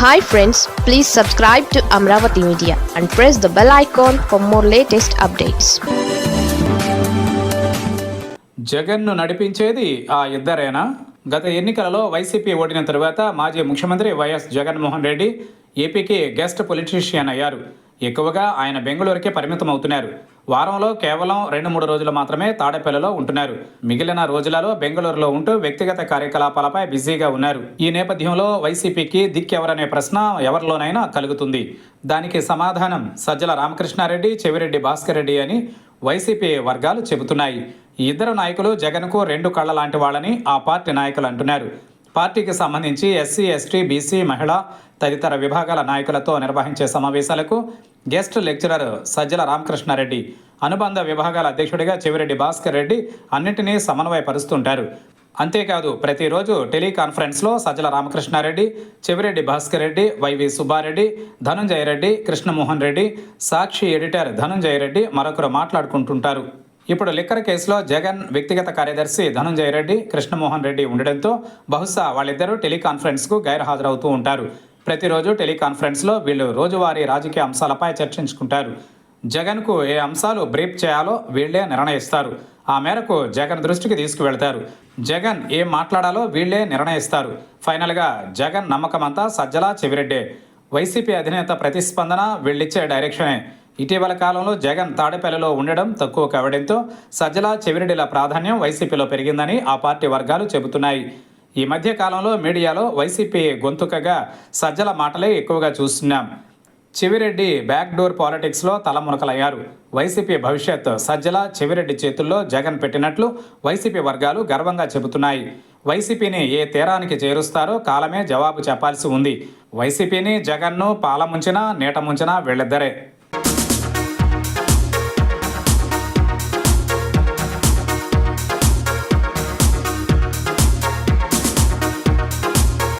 Hi friends, please subscribe to Amravati Media and press the bell icon for more latest updates. జగన్ను నడిపించేది ఆ ఇద్దరేనా? గత ఎన్నికలలో YCP ఓడిన తరువాత మాజీ ముఖ్యమంత్రి వైఎస్ జగన్మోహన్ రెడ్డి ఏపీకి గెస్ట్ పొలిటీషియన్ అయ్యారు. ఎక్కువగా ఆయన బెంగళూరుకే పరిమితం అవుతున్నారు. వారంలో కేవలం 2-3 రోజులు మాత్రమే తాడేపల్లిలో ఉంటున్నారు. మిగిలిన రోజులలో బెంగళూరులో ఉంటూ వ్యక్తిగత కార్యకలాపాలపై బిజీగా ఉన్నారు. ఈ నేపథ్యంలో వైసీపీకి దిక్కెవరనే ప్రశ్న ఎవరిలోనైనా కలుగుతుంది. దానికి సమాధానం సజ్జల రామకృష్ణారెడ్డి, చెవిరెడ్డి భాస్కర్ రెడ్డి అని వైసీపీ వర్గాలు చెబుతున్నాయి. ఈ ఇద్దరు నాయకులు జగన్కు 2 కళ్ల లాంటి వాళ్ళని ఆ పార్టీ నాయకులు అంటున్నారు. పార్టీకి సంబంధించి ఎస్సీ, ఎస్టీ, బీసీ, మహిళా తదితర విభాగాల నాయకులతో నిర్వహించే సమావేశాలకు గెస్ట్ లెక్చరర్ సజ్జల రామకృష్ణారెడ్డి, అనుబంధ విభాగాల అధ్యక్షుడిగా చెవిరెడ్డి భాస్కర్ రెడ్డి అన్నింటినీ సమన్వయపరుస్తుంటారు. అంతేకాదు ప్రతిరోజు టెలికాన్ఫరెన్స్లో సజ్జల రామకృష్ణారెడ్డి, చెవిరెడ్డి భాస్కర్ రెడ్డి, వైవి సుబ్బారెడ్డి, ధనుంజయ రెడ్డి, కృష్ణమోహన్ రెడ్డి, సాక్షి ఎడిటర్ ధనుంజయ రెడ్డి మరొకరు మాట్లాడుకుంటుంటారు. ఇప్పుడు లిక్కర్ కేసులో జగన్ వ్యక్తిగత కార్యదర్శి ధనుంజయ రెడ్డి, కృష్ణమోహన్ రెడ్డి ఉండడంతో బహుశా వాళ్ళిద్దరూ టెలికాన్ఫరెన్స్కు గైర్హాజరవుతూ ఉంటారు. ప్రతిరోజు టెలికాన్ఫరెన్స్లో వీళ్ళు రోజువారీ రాజకీయ అంశాలపై చర్చించుకుంటారు. జగన్కు ఏ అంశాలు బ్రీఫ్ చేయాలో వీళ్లే నిర్ణయిస్తారు. ఆ మేరకు జగన్ దృష్టికి తీసుకువెళ్తారు. జగన్ ఏం మాట్లాడాలో వీళ్లే నిర్ణయిస్తారు. ఫైనల్గా జగన్ నమ్మకమంతా సజ్జల, చెవిరెడ్డే. వైసీపీ అధినేత ప్రతిస్పందన వీళ్ళిచ్చే డైరెక్షనే. ఇటీవల కాలంలో జగన్ తాడేపల్లిలో ఉండడం తక్కువ కావడంతో సజ్జల, చెవిరెడ్డిల ప్రాధాన్యం వైసీపీలో పెరిగిందని ఆ పార్టీ వర్గాలు చెబుతున్నాయి. ఈ మధ్య కాలంలో మీడియాలో వైసీపీ గొంతుకగా సజ్జల మాటలే ఎక్కువగా చూస్తున్నాం. చెవిరెడ్డి బ్యాక్డోర్ పాలిటిక్స్లో తలమునకలయ్యారు. వైసీపీ భవిష్యత్ సజ్జల, చెవిరెడ్డి చేతుల్లో జగన్ పెట్టినట్లు వైసీపీ వర్గాలు గర్వంగా చెబుతున్నాయి. వైసీపీని ఏ తీరానికి చేరుస్తారో కాలమే జవాబు చెప్పాల్సి ఉంది. వైసీపీని జగన్ను పాలముంచినా నీట ముంచినా వీళ్ళిద్దరే.